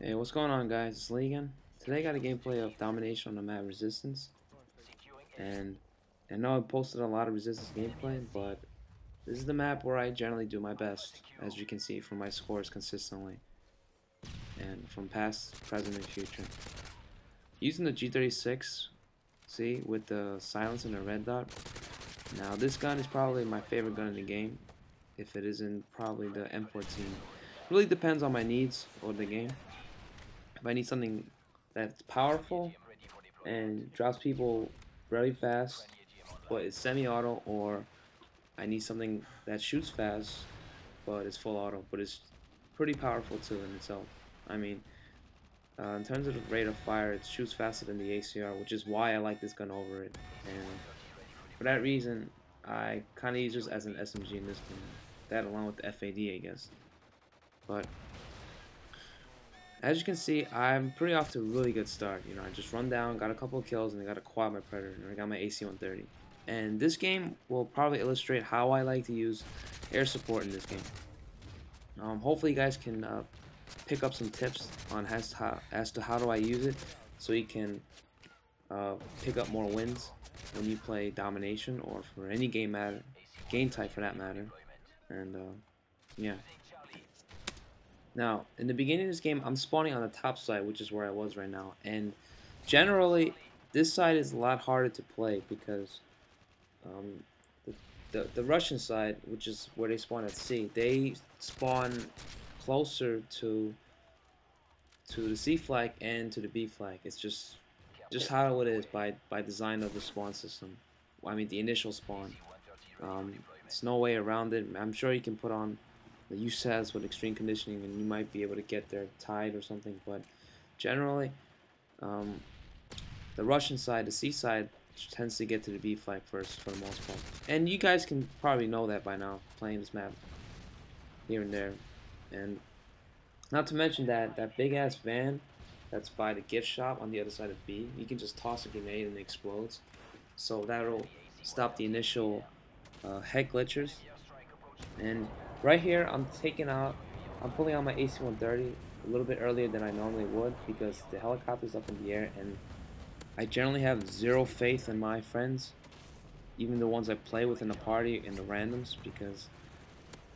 Hey, what's going on, guys? It's Lee again. Today I got a gameplay of Domination on the map Resistance, and I know I posted a lot of Resistance gameplay, but this is the map where I generally do my best, as you can see from my scores consistently, and from past, present, and future. Using the g36c with the silence and the red dot. Now this gun is probably my favorite gun in the game, if it isn't probably the M14. Really depends on my needs for the game. If I need something that's powerful and drops people very fast, but it's semi-auto, or I need something that shoots fast, but it's full auto, but it's pretty powerful too in itself. I mean, in terms of the rate of fire, it shoots faster than the ACR, which is why I like this gun over it. And for that reason, I kind of use this as an SMG in this game. That along with the FAD, I guess. But as you can see, I'm pretty off to a really good start. You know, I just run down, got a couple of kills, and I got a quad my Predator, and I got my AC-130. And this game will probably illustrate how I like to use air support in this game. Hopefully you guys can pick up some tips on as to how do I use it, so you can pick up more wins when you play Domination, or for any game type for that matter. And yeah. Now, in the beginning of this game, I'm spawning on the top side, which is where I was right now. And generally, this side is a lot harder to play because the Russian side, which is where they spawn at C, they spawn closer to the C flag and to the B flag. It's just how it is by design of the spawn system. I mean, the initial spawn. There's no way around it. I'm sure you can put on the USAS with extreme conditioning, and you might be able to get there tied or something. But generally, the Russian side, the C side, tends to get to the B flag first for the most part. And you guys can probably know that by now, playing this map here and there. And not to mention that big ass van that's by the gift shop on the other side of B. You can just toss a grenade and it explodes. So that'll stop the initial head glitchers. And right here, I'm pulling out my AC-130 a little bit earlier than I normally would because the helicopter's up in the air, and I generally have zero faith in my friends, even the ones I play with in the party and the randoms, because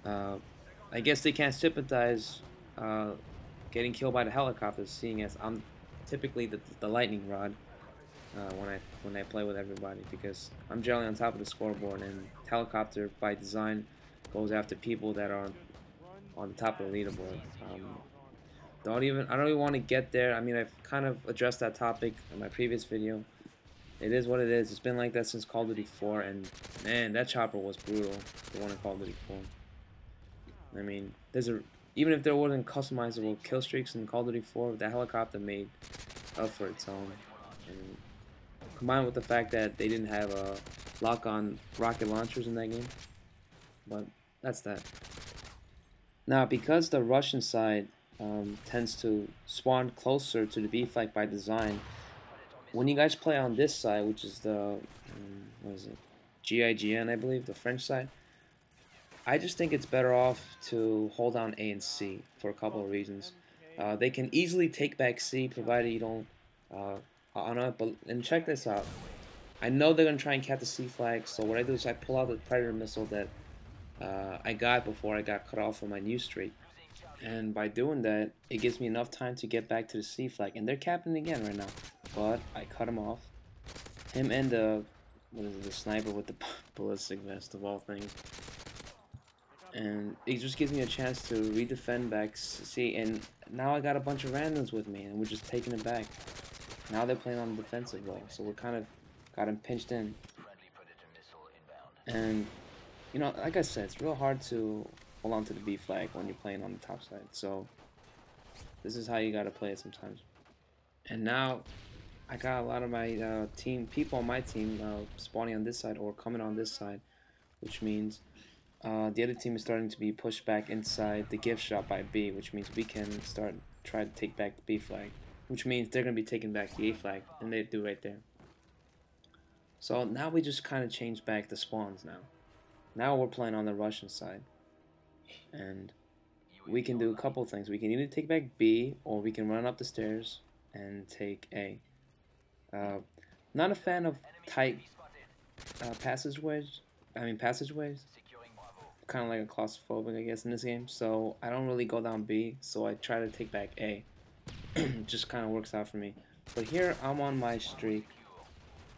I guess they can't sympathize getting killed by the helicopters, seeing as I'm typically the lightning rod when I play with everybody, because I'm generally on top of the scoreboard, and helicopter by design goes after people that are on the top of the leaderboard. I don't even want to get there. I mean, I've kind of addressed that topic in my previous video. It is what it is. It's been like that since Call of Duty 4, and man, that chopper was brutal. The one in Call of Duty 4. I mean, even if there wasn't customizable kill streaks in Call of Duty 4, that helicopter made up for its own. And combined with the fact that they didn't have lock-on rocket launchers in that game. But that's that. Now, because the Russian side tends to spawn closer to the B flag by design, when you guys play on this side, which is the what is it, GIGN, I believe, the French side, I just think it's better off to hold down A and C for a couple of reasons. They can easily take back C, provided you don't and check this out. I know they're gonna try and cap the C flag, so what I do is I pull out the Predator missile that I got before I got cut off from my new streak, and by doing that, it gives me enough time to get back to the C flag. And they're capping again right now, but I cut him off. Him and the sniper with the ballistic vest of all things, and it just gives me a chance to redefend back C. And now I got a bunch of randoms with me, and we're just taking it back. Now they're playing on the defensive role, so we're kind of got him pinched in. And you know, like I said, it's real hard to hold on to the B flag when you're playing on the top side. So this is how you gotta play it sometimes. And now I got a lot of my people on my team spawning on this side or coming on this side, which means the other team is starting to be pushed back inside the gift shop by B, which means we can try to take back the B flag, which means they're gonna be taking back the A flag, and they do right there. So now we just kind of change back the spawns now. Now we're playing on the Russian side, and we can do a couple things. We can either take back B, or we can run up the stairs and take A. Not a fan of tight passageways. Passageways. Kind of like a claustrophobic, I guess, in this game. So I don't really go down B. So I try to take back A. Just kind of works out for me. But here I'm on my streak,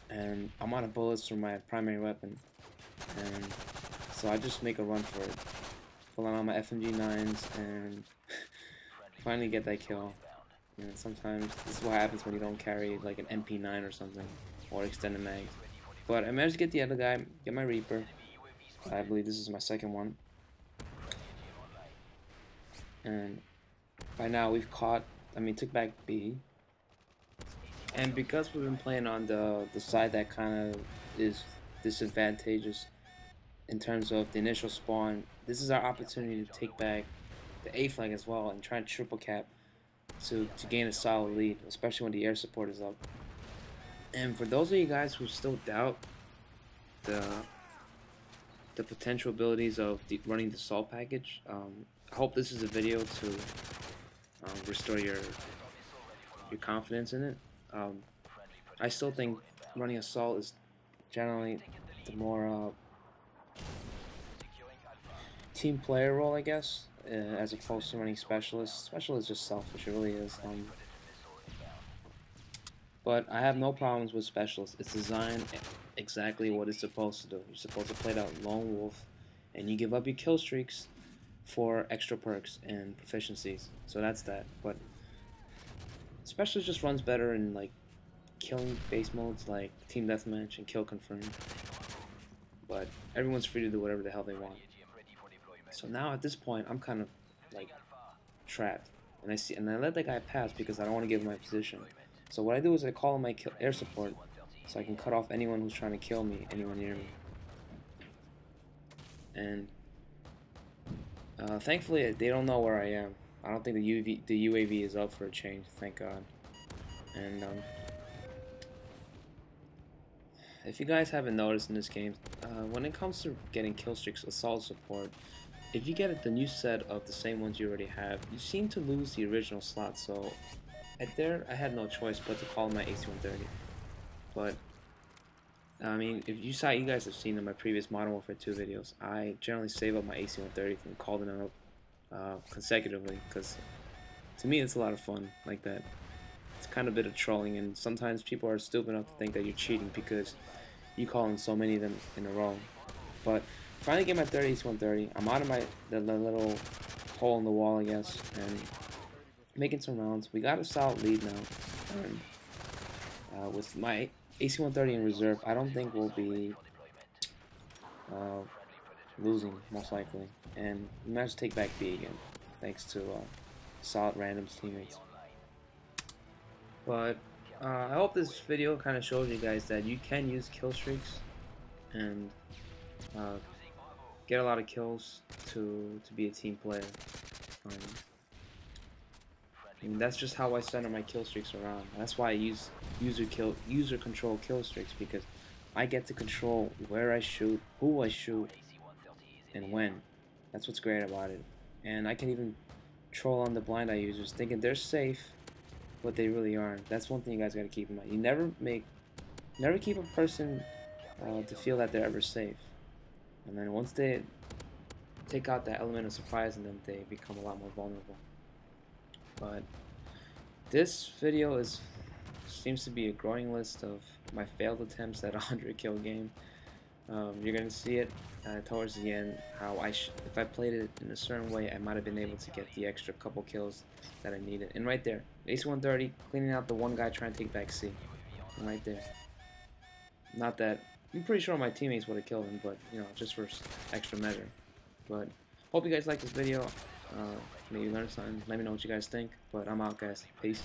and I'm out of bullets for my primary weapon, and so I just make a run for it. Pull out my FMG9s and finally get that kill. And sometimes this is what happens when you don't carry like an MP9 or something, or extended mags. But I managed to get the other guy, get my Reaper. I believe this is my second one. And by now we've took back B. And because we've been playing on the side that kind of is disadvantageous in terms of the initial spawn, this is our opportunity to take back the A flag as well and try and triple cap to gain a solid lead, especially when the air support is up. And for those of you guys who still doubt the potential abilities of running the assault package, I hope this is a video to restore your confidence in it. I still think running assault is generally the more team player role, I guess, as opposed to running specialist. Specialist is just selfish, it really is. But I have no problems with specialist. It's designed exactly what it's supposed to do. You're supposed to play that lone wolf, and you give up your kill streaks for extra perks and proficiencies. So that's that. But specialist just runs better in like killing base modes like team deathmatch and kill confirm. But everyone's free to do whatever the hell they want. So now at this point, I'm kind of like trapped, and I let that guy pass because I don't want to give him my position. So what I do is I call in my air support, so I can cut off anyone who's trying to kill me, anyone near me. And thankfully, they don't know where I am. I don't think the UAV is up for a change, thank God. And if you guys haven't noticed in this game, when it comes to getting kill streaks, assault support, if you get the new set of the same ones you already have, you seem to lose the original slot. So I had no choice but to call my AC-130. But I mean, if you guys have seen in my previous Modern Warfare 2 videos, I generally save up my AC-130 and call them up consecutively, because to me it's a lot of fun like that. It's kind of a bit of trolling, and sometimes people are stupid enough to think that you're cheating because you call in so many of them in a row. But finally get my 30-130. I'm out of the little hole in the wall, I guess, and making some rounds. We got a solid lead now. And, with my AC-130 in reserve, I don't think we'll be losing, most likely. And we managed to take back B again, thanks to solid random teammates. But I hope this video kind of shows you guys that you can use kill streaks and get a lot of kills to be a team player. And that's just how I center my kill streaks around. That's why I use user control kill streaks, because I get to control where I shoot, who I shoot, and when. That's what's great about it. And I can even troll on the blind eye users, thinking they're safe, but they really aren't. That's one thing you guys gotta keep in mind. You never keep a person to feel that they're ever safe. And then once they take out that element of surprise, and then they become a lot more vulnerable. But this video seems to be a growing list of my failed attempts at a 100 kill game. You're gonna see it towards the end, how if I played it in a certain way, I might have been able to get the extra couple kills that I needed. And right there, AC-130 cleaning out the one guy trying to take back C. And right there. Not that I'm pretty sure my teammates would have killed him, but you know, just for extra measure. But hope you guys like this video. Maybe learn something. Let me know what you guys think. But I'm out, guys. Peace.